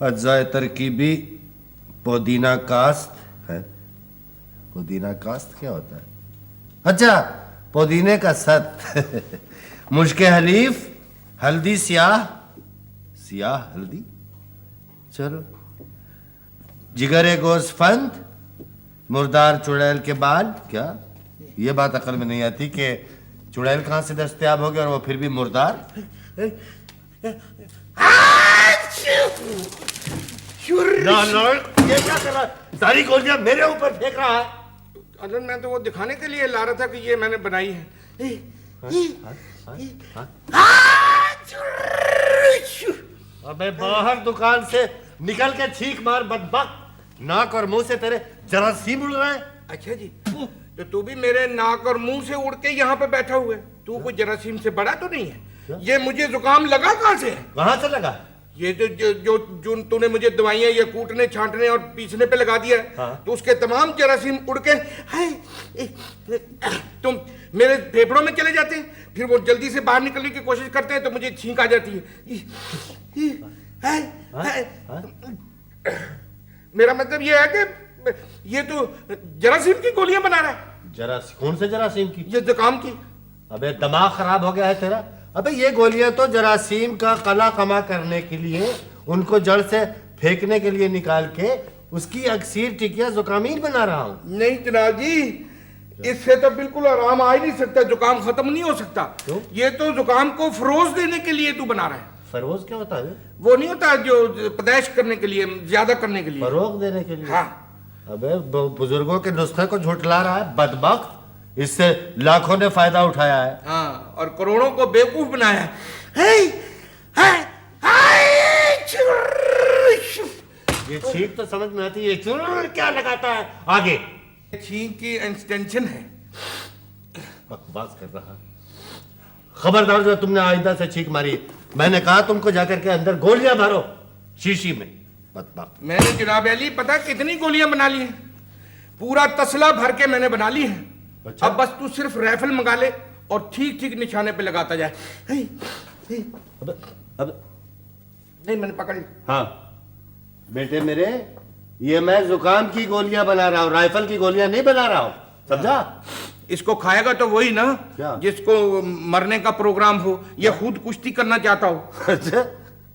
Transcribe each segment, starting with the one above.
अज्जाए तरकीबी पुदीना कास्त है। पुदीना कास्त क्या होता है? अच्छा, पुदीने का सत। मुश्के हलीफ, हल्दी स्याह, स्याह हल्दी। चलो, जिगरे गोस्फंद, मुर्दार चुड़ैल के बाल। क्या ये बात अकल में नहीं आती कि चुड़ैल कहां से दस्तयाब हो गया और वो फिर भी मुर्दार? ना ना, ये क्या कर रहा है? सारी गोलियां मेरे ऊपर फेंक रहा है। अरे मैं तो वो दिखाने के लिए ला रहा था कि ये मैंने बनाई है। अबे बाहर दुकान से निकल के छींक मार बदबख्त। नाक और मुंह से तेरे जरासीम उड़ रहे हैं। अच्छा जी, तो तू भी मेरे नाक और मुंह से उड़ के यहाँ पे बैठा हुआ है। तू कोई जरासीम से बड़ा तो नहीं है? ये मुझे जुकाम लगा कहाँ से है? कहां से लगा? ये जो तूने मुझे दवाइयाँ ये कूटने छांटने और पीसने पे लगा दिया है, हाँ। तो उसके तमाम जरासीम उड़ के तुम मेरे फेफड़ों में चले जाते हैं, फिर वो जल्दी से बाहर निकलने की कोशिश करते हैं तो मुझे छींक आ जाती है। मेरा मतलब ये है कि ये तो जरासीम की गोलियां बना रहा है। जरासीम? कौन से जरासीम की? ये जुकाम की। अबे दिमाग खराब हो गया है तेरा? अबे ये गोलियां तो जरासीम का कला कमा करने के लिए, उनको जड़ से फेंकने के लिए निकाल के उसकी अक्सीर टिकिया जुकामीन बना रहा हूँ। नहीं जनाब जी, इससे तो बिल्कुल आराम आ ही नहीं सकता, जुकाम खत्म नहीं हो सकता। क्यों? ये तो जुकाम को फरोज देने के लिए तू बना रहा है। फरोज क्या होता है? वो नहीं होता जो पैदाइश करने के लिए, ज्यादा करने के लिए। फरोग देने के लिए? हाँ। अबे बुजुर्गों के नुस्खे को झुठला रहा है बदबख्त। इससे लाखों ने फायदा उठाया है। हाँ, और करोड़ों को बेवकूफ बनाया है। ये छींक तो समझ में आती है, चुर क्या लगाता है आगे? छींक की एक्सटेंशन है। बकवास कर रहा। खबरदार जो तुमने आइंदा से छींक मारी, मैंने कहा तुमको जाकर के अंदर गोलियां भरो शीशी में। बदबख्त। मैंने जनाब अली पता कितनी गोलियां बना ली हैं? पूरा तसला भर के मैंने बना ली है। अच्छा? अब बस तू सिर्फ राइफल मंगा ले और ठीक ठीक निशाने पे लगाता जाए। अब नहीं, मैंने पकड़ ली। हाँ बेटे मेरे, ये मैं जुकाम की गोलियां बना रहा हूँ, राइफल की गोलियां नहीं बना रहा हूँ, समझा? इसको खाएगा तो वही ना क्या? जिसको मरने का प्रोग्राम हो या खुद कुश्ती करना चाहता हो। अच्छा,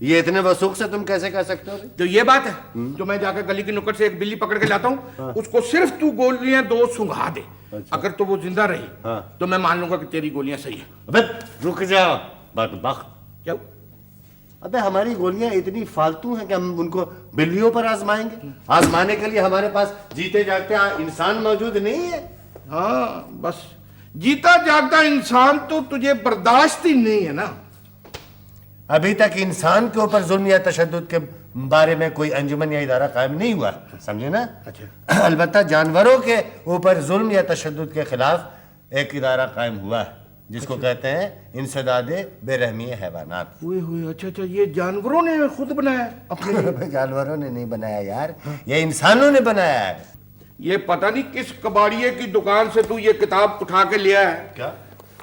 ये इतने वसूख से तुम कैसे कह सकते हो? तो ये बात है, तो मैं जाकर गली की नुक्कड़ से एक बिल्ली पकड़ के लाता हूँ, उसको सिर्फ तू गोलियां 2 सुंघा दे। अच्छा। अगर तो वो जिंदा रही हाँ। तो मैं मान लूंगा कि तेरी गोलियां सही है। अबे रुक जाओ बदबख्त। क्या? अबे हमारी गोलियां इतनी फालतू हैं कि हम उनको बिल्लियों पर आजमाएंगे? आजमाने के लिए हमारे पास जीते जागते इंसान मौजूद नहीं है। हाँ, बस जीता जागता इंसान तो तुझे बर्दाश्त ही नहीं है ना। अभी तक इंसान के ऊपर जुल्म या तशद्दुद के बारे में कोई अंजुमन या इदारा कायम नहीं हुआ, समझे ना? अच्छा। अलबत्ता जानवरों के ऊपर जुल्म या तशद्दुद के खिलाफ एक इदारा कायम हुआ है, जिसको कहते हैं इंसदादे बेरहमी हैवानात। अच्छा, ये जानवरों ने खुद बनाया अपने? जानवरों ने नहीं बनाया यार, ये इंसानों ने बनाया है। ये पता नहीं किस कबाड़िए की दुकान से तू ये किताब उठा के लिया है। क्या?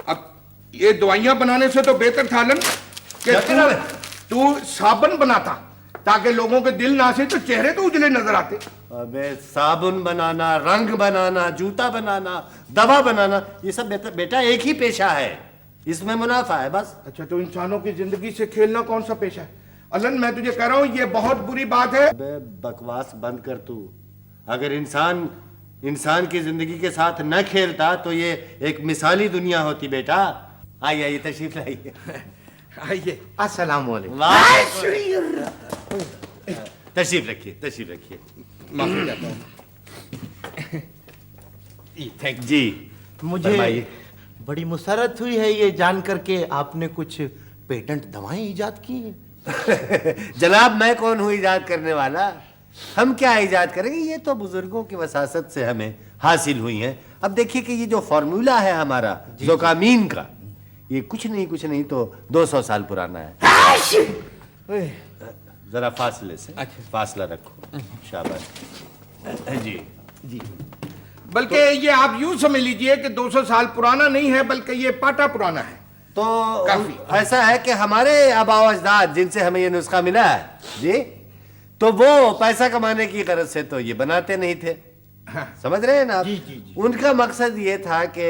अब ये दवाइयां बनाने से तो बेहतर था लन कि तू साबुन बनाता, ताकि लोगों के दिल ना से तो चेहरे तो उजले नजर आते। अबे साबुन बनाना, रंग बनाना, जूता बनाना, दवा बनाना, ये सब बेटा एक ही पेशा है, इसमें मुनाफा है बस। अच्छा, तो इंसानों की जिंदगी से खेलना कौन सा पेशा है? अलन मैं तुझे कह रहा हूँ ये बहुत बुरी बात है। अबे बकवास बंद कर तू। अगर इंसान की जिंदगी के साथ न खेलता तो ये एक मिसाली दुनिया होती बेटा। आइए तशरीफ लाइए। आइए, अस्सलाम वालेकुम। तशरीफ रखिए। माफी चाहता हूँ। थैंक जी। मुझे बड़ी मुसरत हुई है ये जान करके आपने कुछ पेटेंट दवाएं इजाद की हैं। जनाब मैं कौन हूँ इजाद करने वाला? हम क्या इजाद करेंगे, ये तो बुजुर्गों की वसासत से हमें हासिल हुई हैं। अब देखिए कि ये जो फॉर्मूला है हमारा जोकामीन का, ये कुछ नहीं तो 200 साल पुराना है। जरा फासले से फासला रखो, शाबाश जी। बल्कि ये आप यूं समझ लीजिए कि 200 साल पुराना नहीं है, बल्कि ये पाटा पुराना है। तो काफी। ऐसा है कि हमारे आबा अजदाद जिनसे हमें ये नुस्खा मिला है जी, तो वो पैसा कमाने की गरज से तो ये बनाते नहीं थे। समझ रहे हैं ना आप? जी, जी, जी। उनका मकसद ये था कि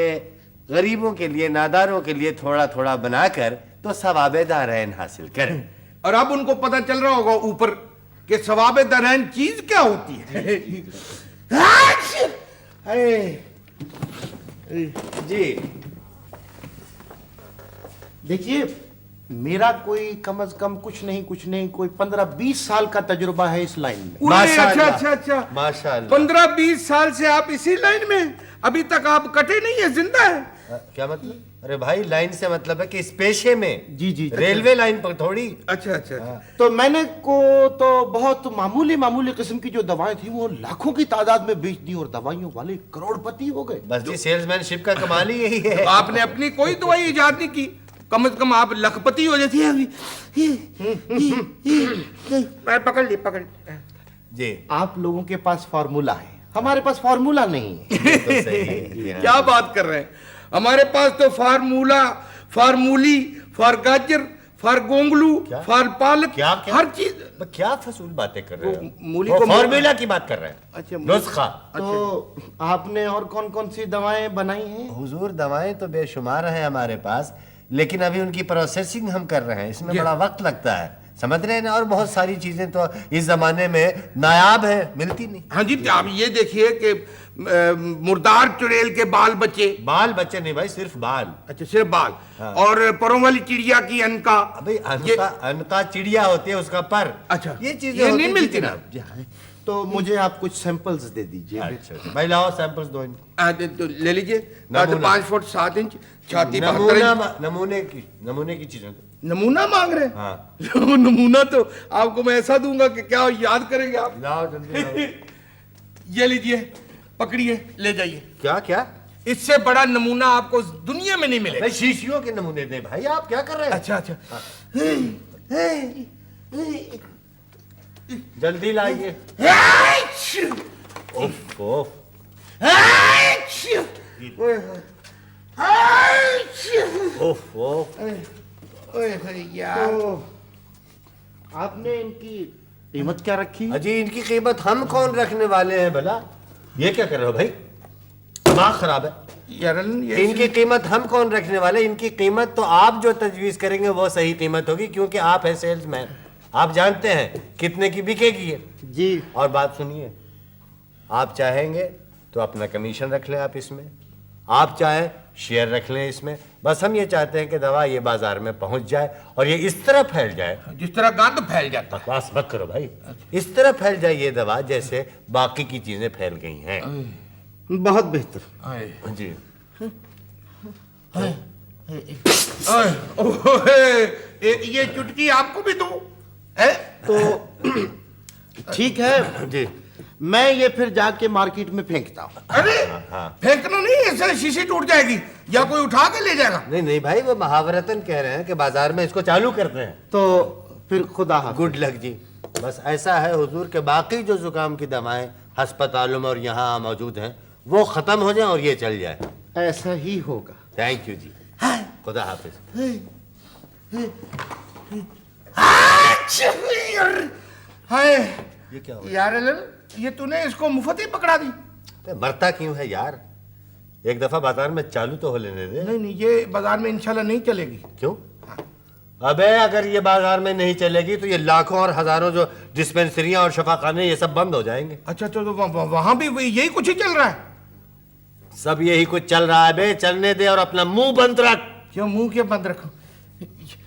गरीबों के लिए, नादारों के लिए थोड़ा थोड़ा बनाकर तो सवाबे दारैन हासिल करें। और अब उनको पता चल रहा होगा ऊपर कि सवाब दरैन चीज क्या होती है। जी देखिए, मेरा कोई कम से कम कुछ नहीं कोई 15-20 साल का तजुर्बा है इस लाइन में। उरे, अच्छा माशाअल्लाह। अच्छा अच्छा, माशाअल्लाह। 15-20 साल से आप इसी लाइन में हैं? अभी तक आप कटे नहीं है, जिंदा है। क्या मतलब? अरे भाई, लाइन से मतलब है कि इस पेशे में। जी, जी। रेलवे लाइन पर थोड़ी। अच्छा अच्छा अच्छा। तो मैंने को तो बहुत मामूली किस्म की जो दवाएं थी वो लाखों की तादाद में बेच दी और दवाइयों वाले करोड़पति हो गए। बस जी, सेल्समैनशिप का कमाल ही यही है। आपने अपनी कोई दवाई इजाद नहीं की, कम से कम आप लखपति हो जाती है अभी। मैं पकड़ ली। जी आप लोगों के पास फार्मूला है, हमारे पास फार्मूला नहीं है। ये तो सही है। क्या बात कर रहे हैं? हमारे पास तो फार्मूला, फार्मूली, फार गाजर, फार गोंगलू, क्या? फार पालक, क्या क्या? हर चीज। क्या फसूल बातें कर रहे वो हो? मूली वो को फॉर्मूला की बात कर रहे हैं। अच्छा, नुस्खा। तो आपने और कौन कौन सी दवाएं बनाई हैं? हुजूर, दवाएं तो बेशुमार हैं हमारे पास, लेकिन अभी उनकी प्रोसेसिंग हम कर रहे हैं, इसमें जी। बड़ा वक्त लगता है। समझ रहे हैं ना? और बहुत सारी चीजें तो इस जमाने में नायाब है, मिलती नहीं। हाँ जी, आप ये देखिए कि मुर्दार चुड़ैल के बाल बचे। बाल बच्चे नहीं भाई, सिर्फ बाल। अच्छा, सिर्फ बाल। हाँ। और परों वाली चिड़िया की अनका। अबे अनका चिड़िया होती है, उसका पर। अच्छा, ये चीजें ये होती नहीं हैं, मिलती ठीक ना। है ना? तो मुझे आप कुछ सैंपल्स दे दीजिए। अच्छा, भाई लाओ सैंपल्स दो इनके। तो ले लीजिए। नमूना। 5 फुट 7 इंच, छाती 72 इंच। नमूने की चीजें। नमूना मांग रहे हैं? हाँ। नमूना तो आपको मैं ऐसा दूंगा कि क्या याद करेंगे आप। लाओ जल्दी लाओ। ये लीजिए, पकड़िए, ले जाइए। क्या क्या? इससे बड़ा नमूना आपको इस दुनिया में नहीं मिलेगा। भाई शीशियों के नमूने दे भाई, आप क्या कर रहे हैं? अच्छा अच्छा। जल्दी लाइए। उफ उफ। उफ उफ। यार, आपने इनकी कीमत क्या रखी? अजी, इनकी कीमत हम कौन रखने वाले हैं भला? ये क्या कर रहे हो भाई? दिमाग खराब है। ये इनकी कीमत हम कौन रखने वाले? इनकी कीमत तो आप जो तजवीज करेंगे वो सही कीमत होगी, क्योंकि आप हैं सेल्समैन, आप जानते हैं कितने की बिकेगी ये। जी। और बात सुनिए, आप चाहेंगे तो अपना कमीशन रख लें आप इसमें, आप चाहें शेयर रख लें इसमें। बस हम ये चाहते हैं कि दवा ये बाजार में पहुंच जाए और ये इस तरह फैल जाए। जिस तरह गंद फैल जाता। बकवास मत करो भाई। इस तरह फैल जाए ये दवा जैसे बाकी की चीजें फैल गई हैं। बहुत बेहतर। जी। ये चुटकी आपको भी दूं? है? तो ठीक है जी। मैं ये फिर जाके मार्केट में फेंकता हूँ। अरे हाँ। फेंकना नहीं, इससे शीशी टूट जाएगी या कोई उठा के ले जाएगा। नहीं नहीं भाई, वो महावरतन कह रहे हैं कि बाजार में इसको चालू करते हैं। तो फिर खुदा हाफिज। गुड लक जी। बस ऐसा है हुजूर के बाकी जो जुकाम की दवाएं अस्पतालों में और यहाँ मौजूद हैं वो खत्म हो जाए और ये चल जाए। ऐसा ही होगा। थैंक यू जी। खुदा हाफिज। हाय ये क्या हो यार अलन, ये तूने इसको मुफ्त ही पकड़ा दी। गया? मरता क्यों है यार? एक दफा बाजार में चालू तो हो लेने दे। नहीं नहीं, ये बाजार में इंशाल्लाह नहीं चलेगी। क्यों? अबे अगर ये बाजार में नहीं चलेगी तो ये लाखों और हजारों जो डिस्पेंसरियां और शफाखाने ये सब बंद हो जाएंगे। अच्छा, तो वहां भी यही कुछ ही चल रहा है? सब यही कुछ चल रहा है बे। चलने दे और अपना मुंह बंद रख। क्यों मुंह क्यों बंद रखूं?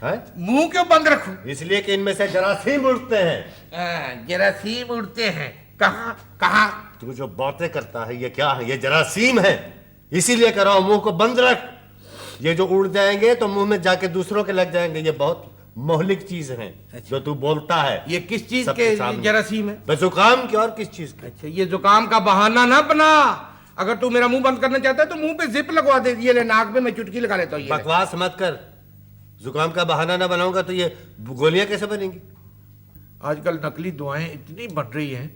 है? मुंह क्यों बंद रखूं? इसलिए कि इनमें से जरासीम उड़ते हैं। जरासीम उड़ते हैं? कहाँ कहाँ? तू जो बातें करता है ये क्या है? ये जरासीम है। इसीलिए कह रहा हूं मुंह को बंद रख। ये जो उड़ जाएंगे तो मुंह में जाके दूसरों के लग जाएंगे। ये बहुत मोहलिक चीज है जो तू बोलता है। ये किस चीज सबके के सामने। जरासीम है? बस जुकाम की और किस चीज की? अच्छा, ये जुकाम का बहाना ना बना। अगर तू मेरा मुंह बंद करना चाहता है तो मुंह पे जिप लगवा दे। ये ले, नाक में मैं चुटकी लगा लेता हूँ। ये ले। बकवास मत कर। जुकाम का बहाना ना बनाऊंगा तो ये गोलियां कैसे बनेंगी? आजकल नकली दवाएं इतनी बन रही हैं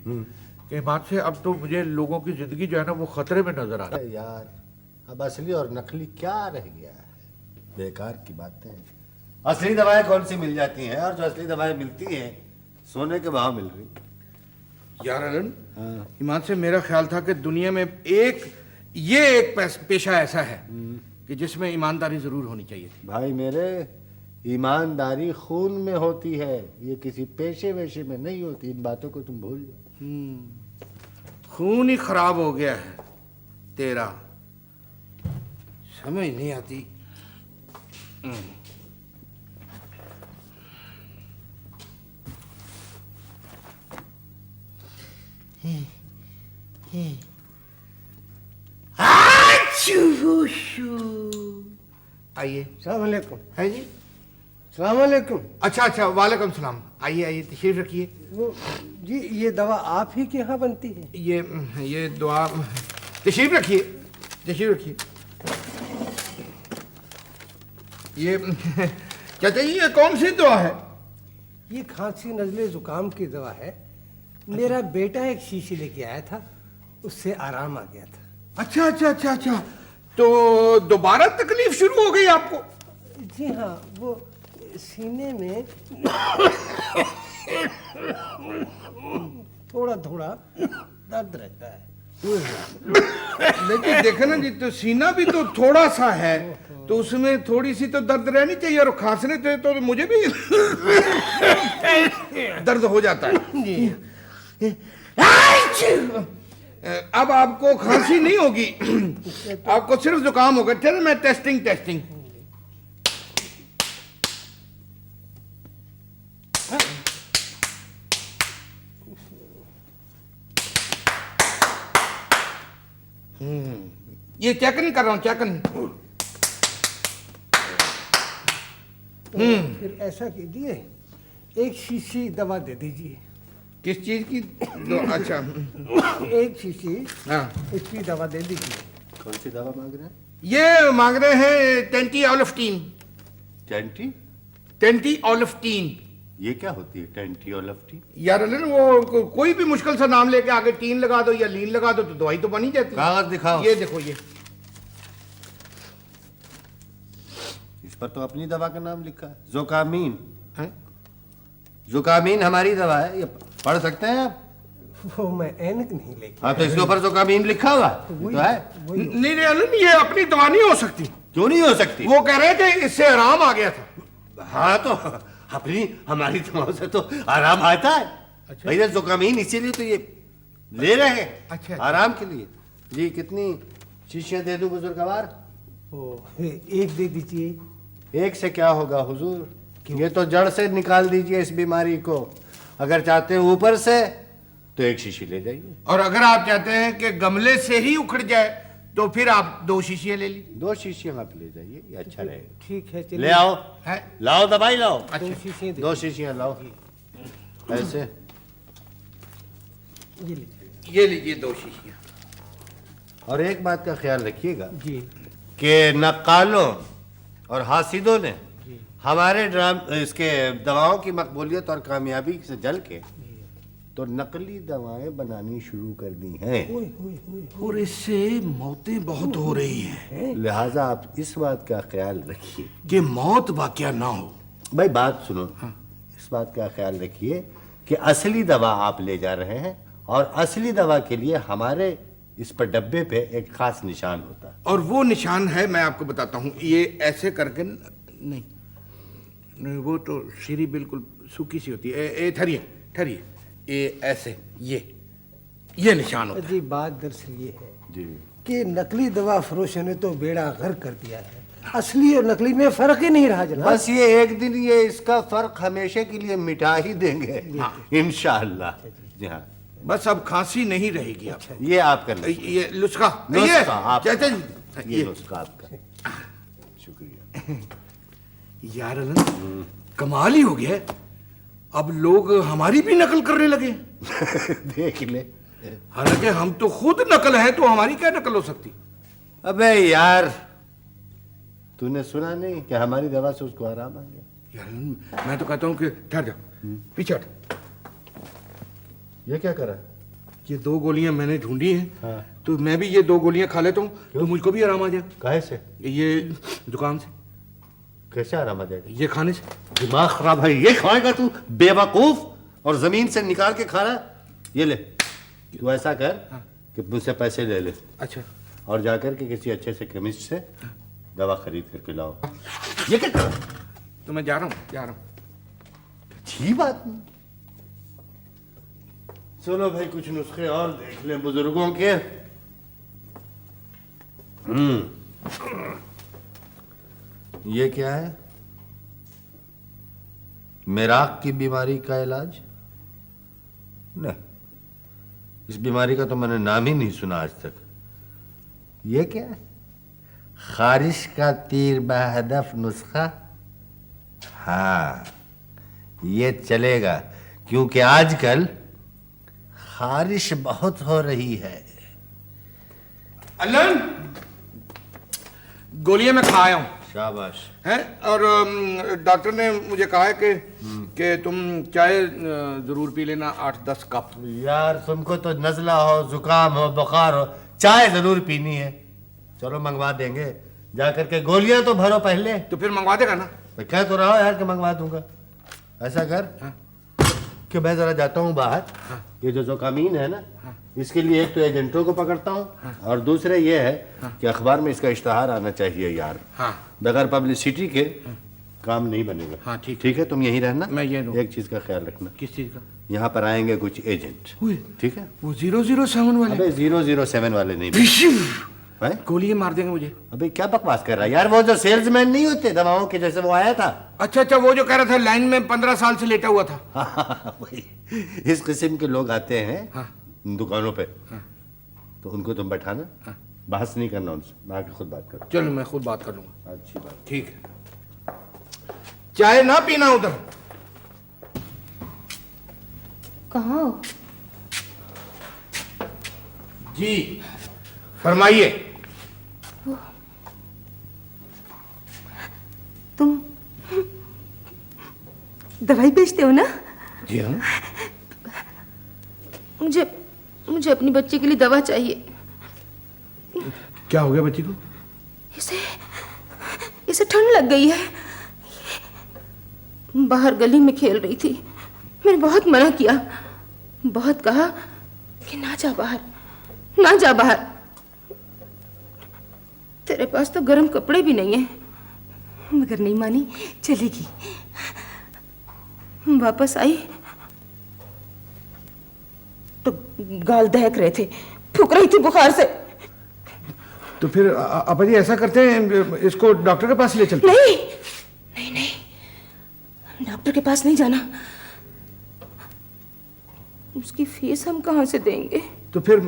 कि बात से अब तो मुझे लोगों की जिंदगी जो है ना वो खतरे में नजर आ रहा है। अरे यार, अब असली और नकली क्या रह गया है? बेकार की बातें हैं। असली दवाएं कौन सी मिल जाती हैं? और जो असली दवाएं मिलती हैं सोने के भाव मिल रही। यार अलन, ईमान से मेरा ख्याल था कि दुनिया में एक पेशा ऐसा है कि जिसमें ईमानदारी जरूर होनी चाहिए थी। भाई मेरे, ईमानदारी खून में होती है, ये किसी पेशे वेशे में नहीं होती। इन बातों को तुम भूल जाओ। खून ही खराब हो गया है तेरा, समझ नहीं आती। आइए। सलाम वालेकुम। है जी। सलाम वालेकुम। अच्छा अच्छा, वालेकुम सलाम। आइए आइए, तशरीफ रखिए। वो जी, ये दवा आप ही के यहाँ बनती है? ये दुआ, तशरीफ रखिए, तशरीफ रखिए। ये चाचा जी, ये कौन सी दुआ है? ये खांसी नजले जुकाम की दवा है। मेरा बेटा एक शीशी लेके आया था, उससे आराम आ गया था। अच्छा अच्छा अच्छा अच्छा, तो दोबारा तकलीफ शुरू हो गई आपको? जी हाँ, वो सीने में थोड़ा थोड़ा दर्द रहता है। लेकिन देखो ना जी, तो सीना भी तो थोड़ा सा है, तो उसमें थोड़ी सी तो दर्द रहनी चाहिए। और खांसने से तो मुझे भी दर्द हो जाता है जी। अब आपको खांसी नहीं होगी, आपको सिर्फ जुकाम होगा। चलो मैं टेस्टिंग। ये चेक नहीं कर रहा हूँ, चेक नहीं। फिर ऐसा कीजिए, एक शीशी दवा दे दीजिए। किस चीज की? अच्छा, एक शीशी हाँ। इसकी दवा दे दीजिए। कौन सी दवा मांग रहे हैं? ये मांग रहे हैं टेंटियोलोफ्टीन। टेंटियोलोफ्टीन। ये क्या होती है टेंटियोलोफ्टीन? यार अलन, वो कोई भी मुश्किल सा नाम लेके आगे टीन लगा दो या लीन लगा दो तो दवाई तो बनी जाती है। कागज दिखाओ। ये देखो, ये इस पर तो अपनी दवा का नाम लिखा है, जोकामीन। है? जोकामीन हमारी दवा है, ये पढ़ सकते हैं आप? वो मैं ऐनक नहीं लेके। हाँ, तो इसके ऊपर जोकामीन लिखा हुआ तो है। नहीं नहीं अलन, ये अपनी दवा नहीं हो सकती। क्यों नहीं हो सकती? वो कह रहे थे इससे आराम आ गया था। हाँ, तो अपनी हमारी दवाओं से तो आराम आता है। अच्छा। भैया जोकामीन इसीलिए तो ये ले रहे हैं, अच्छा। आराम के लिए। जी, कितनी शीशियां दे दूं बुजुर्गवार? एक दे दीजिए। एक से क्या होगा हुजूर, ये तो जड़ से निकाल दीजिए इस बीमारी को। अगर चाहते हैं ऊपर से तो एक शीशी ले जाइए। और अगर आप चाहते हैं कि गमले से ही उखड़ जाए तो फिर आप 2 शीशियां ले लीजिए। 2 शीशियां आप ले जाइए, ये अच्छा रहेगा। ठीक है, ले आओ, है? लाओ दवाई लाओ। अच्छा। 2 शीशियां दे 2 शीशियां लाओ। ऐसे ये लीजिए। ये लीजिए 2 शीशियां। और एक बात का ख्याल रखिएगा जी कि नक्कालों और हासिदों ने हमारे इसके दवाओं की मकबूलियत और कामयाबी से जल के तो नकली दवाएं बनानी शुरू कर दी हैं। और इससे मौतें बहुत हो रही हैं, लिहाजा आप इस बात का ख्याल रखिए कि मौत वाकया ना हो। भाई, बात सुनो। इस बात का ख्याल रखिए कि असली दवा आप ले जा रहे हैं, और असली दवा के लिए हमारे इस पर डब्बे पे एक खास निशान होता है। और वो निशान है, मैं आपको बताता हूँ। ये ऐसे करके नहीं, वो तो सीरी बिल्कुल सूखी सी होती है। ठहरिए, ये ऐसे, ये निशान होता है। जी, बात दरअसल ये है जी, कि नकली दवा फरोशों ने तो बेड़ा गर्क कर दिया है। असली और नकली में फर्क ही नहीं रहा जनाब। बस ये एक दिन ये इसका फर्क हमेशा के लिए मिटा ही देंगे, इंशाअल्लाह। जी हाँ, बस अब खांसी नहीं रहेगी। अब ये आपका ये नुस्खा, नुस्खा आप, चाचा जी, ये नुस्खा आपका। शुक्रिया। यार अलन, कमाल ही हो गया। अब लोग हमारी भी नकल करने लगे। देख ले। हालांकि हम तो खुद नकल है, तो हमारी क्या नकल हो सकती? अबे यार, तूने सुना नहीं कि हमारी दवा से उसको आराम आ गया? यार अलन, मैं तो कहता हूँ कि ठहर जा, पीछे हट। ये क्या करा? ये 2 गोलियां मैंने ढूंढी हैं। हाँ। तो मैं भी ये 2 गोलियां खा लेता हूँ, तो मुझको भी आराम आ जाएगा। काहे से? ये दुकान से, कैसे आराम आ जाएगा? ये खाने से। दिमाग खराब है, ये खाएगा तू बेवकूफ? और जमीन से निकाल के खा रहा है? ये ले। तू ऐसा कर कि मुझसे पैसे ले ले अच्छा और जाकर के किसी अच्छे से केमिस्ट से दवा खरीद करके लाओ। ये क्या कर? तो मैं जा रहा हूँ। अच्छी बात नहीं। चलो भाई कुछ नुस्खे और देख लें बुजुर्गों के। ये क्या है? मेराक की बीमारी का इलाज? नहीं, इस बीमारी का तो मैंने नाम ही नहीं सुना आज तक। ये क्या है? खारिश का तीर बहदफ नुस्खा? हाँ, ये चलेगा क्योंकि आजकल खारिश बहुत हो रही है। अल्लन, गोलियां मैं खा आया हूँ शाबाश। हैं, और डॉक्टर ने मुझे कहा है कि तुम चाय जरूर पी लेना 8-10 कप। यार तुमको तो नजला हो, जुकाम हो, बुखार हो, चाय जरूर पीनी है। चलो मंगवा देंगे, जाकर के गोलियां तो भरो पहले। तो फिर मंगवा देगा ना? मैं कह तो रहा हूं यार कि मंगवा दूंगा। ऐसा कर कि मैं जरा जाता हूँ बाहर। ये जो जोकामीन है ना, इसके लिए एक तो एजेंटों को पकड़ता हूँ और दूसरे ये है कि अखबार में इसका इश्तहार आना चाहिए यार। बगैर पब्लिसिटी के काम नहीं बनेगा। हाँ, ठीक। ठीक है, तुम यहीं रहना। मैं यहीं रहूँ। एक चीज का ख्याल रखना। किस चीज का? यहाँ पर आएंगे कुछ एजेंट, ठीक है? वो 007 वाले? अबे 007 वाले नहीं हैं? गोलियां मार देंगे मुझे। अबे क्या बकवास कर रहा है यार? वो जो सेल्समैन नहीं होते दवाओं के, जैसे वो आया था। अच्छा, वो जो कह रहा था लाइन में 15 साल से लेटा हुआ था। वही। इस किस्म के लोग आते हैं दुकानों पे, तो उनको तुम बैठाना, बहस नहीं करना उनसे, मैं आके खुद बात करूँ। चलो मैं खुद बात कर लूंगा। अच्छी बात। ठीक है, चाय ना पीना उधर। कहाँ हो? जी फरमाइए। तुम दवाई बेचते हो ना? जी हाँ। मुझे मुझे अपनी बच्ची के लिए दवा चाहिए। क्या हो गया बच्ची को? इसे इसे ठंड लग गई है। बाहर गली में खेल रही थी, मैंने बहुत मना किया, बहुत कहा कि ना जा बाहर, ना जा बाहर। तेरे पास तो गर्म कपड़े भी नहीं है, मगर नहीं मानी, चलेगी। वापस आई तो गाल दहक रहे थे, फूक रही थी बुखार से। तो फिर अपा जी ऐसा करते हैं, इसको डॉक्टर के पास ले चलते हैं। नहीं नहीं नहीं, डॉक्टर के पास नहीं जाना। उसकी फीस हम कहाँ से देंगे? तो फिर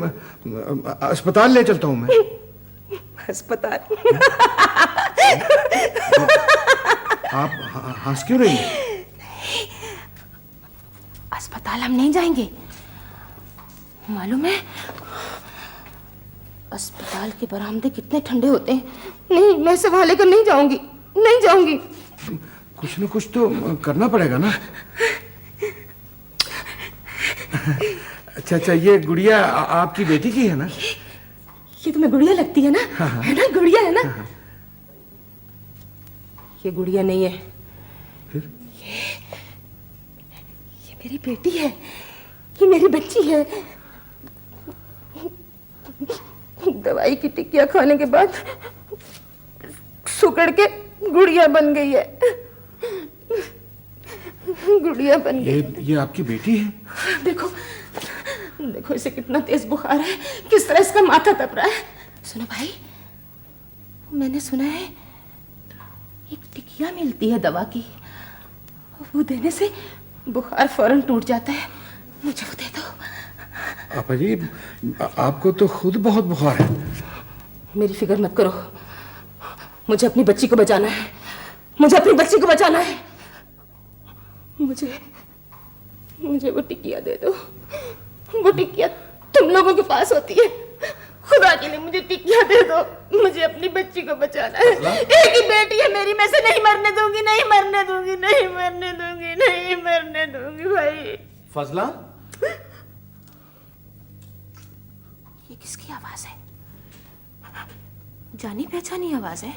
अस्पताल ले चलता हूँ मैं। अस्पताल? आप हंस क्यों रही हैं? अस्पताल हम नहीं जाएंगे, मालूम है अस्पताल के बरामदे कितने ठंडे होते हैं। नहीं, मैं सवाल लेकर नहीं जाऊंगी, नहीं जाऊंगी। कुछ न कुछ तो करना पड़ेगा ना। अच्छा, ये गुड़िया आपकी बेटी की है ना? ये तुम्हें गुड़िया लगती है ना? है ना, गुड़िया है ना? ये गुड़िया नहीं है, फिर? ये मेरी बेटी है, ये मेरी बच्ची है। दवाई की टिक्कियां खाने के बाद सुकड़ के गुड़िया बन गई है, गुड़िया बन गई। ये आपकी बेटी है? देखो देखो, इसे कितना तेज बुखार है, किस तरह इसका माथा तप रहा है। सुनो भाई, मैंने सुना है एक टिकिया मिलती है दवा की, वो देने से बुखार फौरन टूट जाता है, मुझे वो दे दो। आपा जी, आपको तो खुद बहुत बुखार है। मेरी फिक्र मत करो, मुझे अपनी बच्ची को बचाना है, मुझे अपनी बच्ची को बचाना है। मुझे वो टिकिया दे दो, वो टिकिया तुम लोगों के पास होती है। खुदा के लिए मुझे टिकिया दे दो, मुझे अपनी बच्ची को बचाना है। एक ही बेटी है मेरी, मैं से नहीं मरने दूंगी, नहीं मरने दूंगी, नहीं मरने दूंगी, नहीं मरने दूंगी भाई। फजला, ये किसकी आवाज है? जानी पहचानी आवाज है।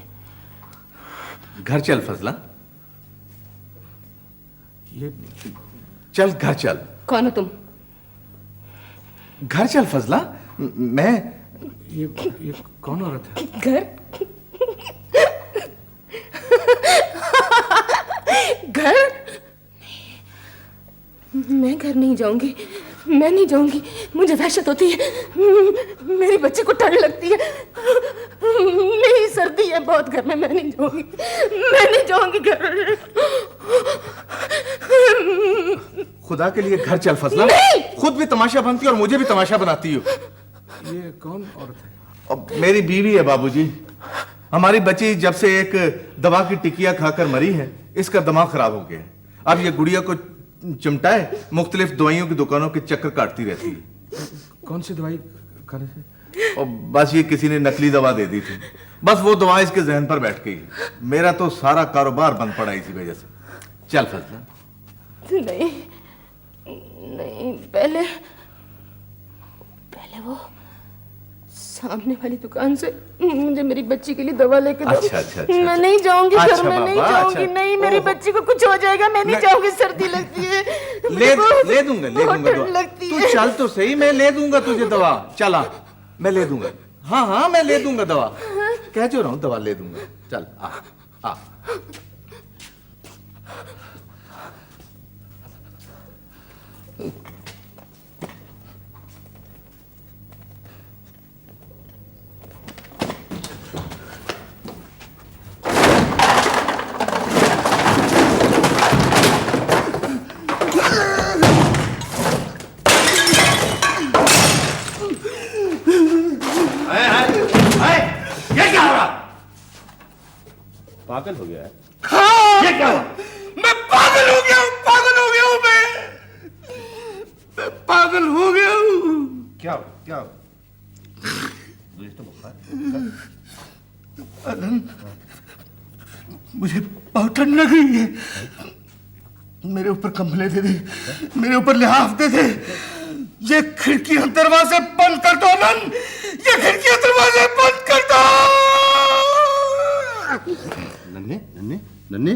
घर चल फजला, ये चल घर चल। कौन हो तुम? घर चल फजला, मैं ये कौन औरत है? घर घर मैं घर नहीं जाऊंगी, मैं नहीं जाऊंगी, मुझे वहशत होती है, मेरी बच्ची को ठंड लगती है, नहीं सर्दी है बहुत घर में, मैं नहीं जाऊंगी, मैं नहीं जाऊंगी घर। खुदा के लिए घर चल फजला, खुद भी तमाशा बनती हो और मुझे भी तमाशा बनाती हो। ये कौन औरत है? अब मेरी बीवी है बाबूजी। हमारी बच्ची जब से एक दवा की टिकिया खाकर मरी है, इसका दिमाग खराब हो गया है। अब ये गुड़िया को चिमटाए मुख्तलिफ दवाइयों की दुकानों के चक्कर काटती रहती है। कौन सी दवाई खाने से? और बस ये किसी ने नकली दवा दे दी थी, बस वो दवा इसके जहन पर बैठ गई। मेरा तो सारा कारोबार बंद पड़ा इसी वजह से। चल फजला। नहीं नहीं, पहले वो सामने वाली दुकान से मुझे मेरी बच्ची के लिए दवा लेके दो। अच्छा। मैं नहीं जाऊंगी घर अच्छा में, नहीं बाबा, जाऊंगी, अच्छा। नहीं, मेरी बच्ची को कुछ हो जाएगा, मैं नहीं जाऊंगी, सर्दी लगती है, ले दूंगा बहुत ठंड दवा। लगती तू है। चल तो सही, मैं ले दूंगा तुझे दवा। चला, मैं ले दूंगा। हाँ मैं ले दूंगा दवा, कह जो रहा हूं, दवा ले दूंगा। चल आ। ये क्या हो रहा? पागल हो गया है? हाँ, ये क्या हुआ? मैं पागल हो गया हूँ, पागल हो गया हूँ मैं पागल हो गया हूँ। क्या हो? मुझे तो बुखार। मुझे बहुत ठंड लग रही है, मेरे ऊपर कंबले दे दे, मेरे ऊपर लिहाफ दे दे। ये खिड़की दरवाजे बंद कर दो नन, ये खिड़की दरवाजे बंद कर दो। नन्हे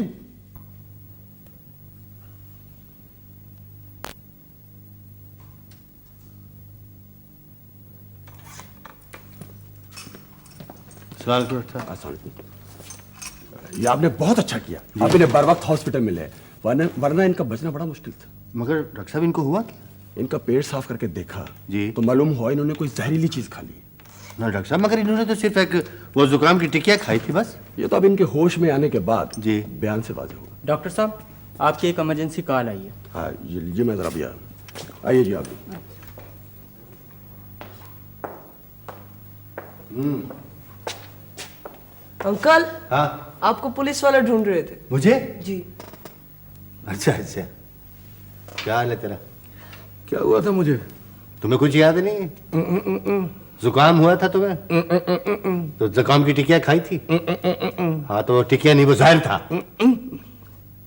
सवाल को था। ये आपने बहुत अच्छा किया, आप इन्हें बर वक्त हॉस्पिटल में ले, वरना इनका बचना बड़ा मुश्किल था। मगर डॉक्टर साहब इनको हुआ क्या? इनका पेट साफ करके देखा जी। तो मालूम हुआ इन्होंने कोई जहरीली चीज खा ली। ना डॉक्टर साहब, मगर इन्होंने तो सिर्फ एक वो जुकाम की टिकिया खाई थी बस। ये तो अब इनके होश में आने के बाद जी। बयान से वाज़ेह होगा। डॉक्टर साहब, आपकी एक इमरजेंसी कॉल आई है। हाँ ये लीजिए, मैं जरा भी आइए जी आप भी। अंकल, हाँ आपको पुलिस वाले ढूंढ रहे थे। मुझे? जी। अच्छा क्या हाल है तेरा? क्या हुआ था मुझे? तुम्हें कुछ याद नहीं है? जुकाम हुआ था तुम्हें? तो जुकाम की टिकिया खाई थी? हाँ तो टिकिया नहीं, वो जहर था।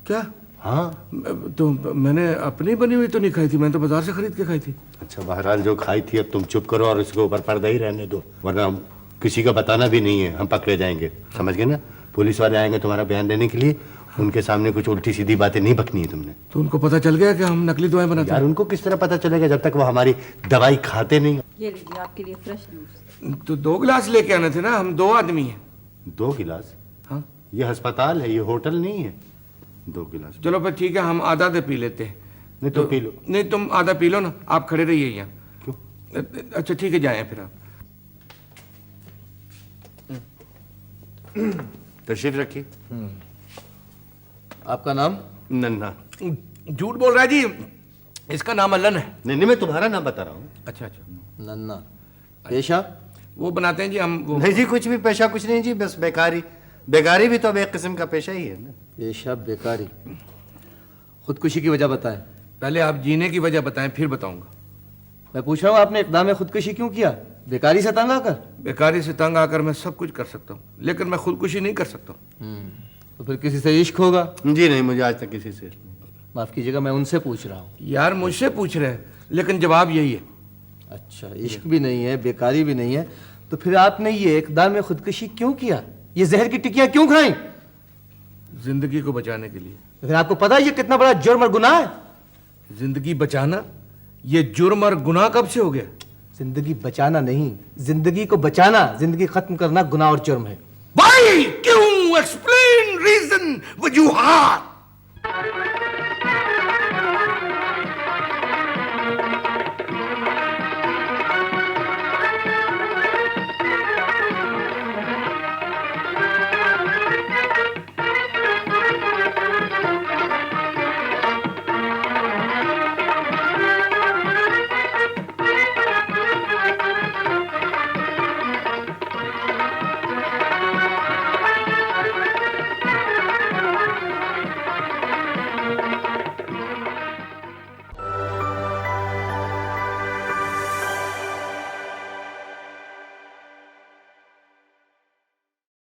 क्या? हाँ। तो मैंने अपनी बनी हुई तो नहीं खाई थी, मैंने तो बाजार से खरीद के खाई थी। अच्छा, बहरहाल जो खाई थी, अब तुम चुप करो और उसके ऊपर पर्दा ही रहने दो, वरना हम किसी का बताना भी नहीं है, हम पकड़े जाएंगे। समझ गए ना? पुलिस वाले आएंगे तुम्हारा बयान देने के लिए, उनके सामने कुछ उल्टी सीधी बातें नहीं बकनी है तुमने। तो उनको पता चल गया कि हम नकली दवाएं बनाते यार उनको किस तरह पता चलेगा जब तक वो हमारी दवाई खाते नहीं? ये लीजिए आपके लिए फ्रेश जूस। हैं? तो 2 गिलास लेके आने थे ना, हम 2 आदमी हैं। 2 गिलास? हाँ ये अस्पताल है, ये होटल नहीं है। 2 गिलास? चलो फिर ठीक है, हम आधा दे पी लेते हैं। नहीं तो पी लो। नहीं तुम आधा पी लो ना, आप खड़े रहिए यहाँ। क्यों? अच्छा ठीक है, जाएं फिर आप। तशरीफ रखिए। आपका नाम? नन्हा। झूठ बोल रहा है जी, इसका नाम अल्लन है। नहीं, मैं तुम्हारा नाम बता रहा हूँ। अच्छा। नन्ना। पेशा? वो बनाते हैं जी हम वो। नहीं जी, कुछ भी पेशा कुछ नहीं जी, बस बेकारी भी तो अब एक किस्म का पेशा ही है ना। पेशा बेकारी। खुदकुशी की वजह बताएं। पहले आप जीने की वजह बताएं, फिर बताऊंगा। मैं पूछ रहा हूँ आपने इक़दाम खुदकुशी क्यों किया? बेकारी से तंग आकर? बेकारी से तंग आकर मैं सब कुछ कर सकता हूँ, लेकिन मैं खुदकुशी नहीं कर सकता। तो फिर किसी से इश्क होगा? जी नहीं, मुझे आज तक किसी से माफ कीजिएगा, मैं उनसे पूछ रहा हूँ। यार मुझसे पूछ रहे हैं, लेकिन जवाब यही है। अच्छा, इश्क भी नहीं है, बेकारी भी नहीं है, तो फिर आपने ये इक़दाम खुदकुशी क्यों किया? ये जहर की टिक्कियां क्यों खाई? जिंदगी को बचाने के लिए। लेकिन आपको पता है ये कितना बड़ा जुर्म और गुनाह है? जिंदगी बचाना ये जुर्म और गुनाह कब से हो गया? जिंदगी बचाना नहीं, जिंदगी को बचाना, जिंदगी खत्म करना गुनाह और जुर्म है। भाई क्यों? Explain reason वजूहात।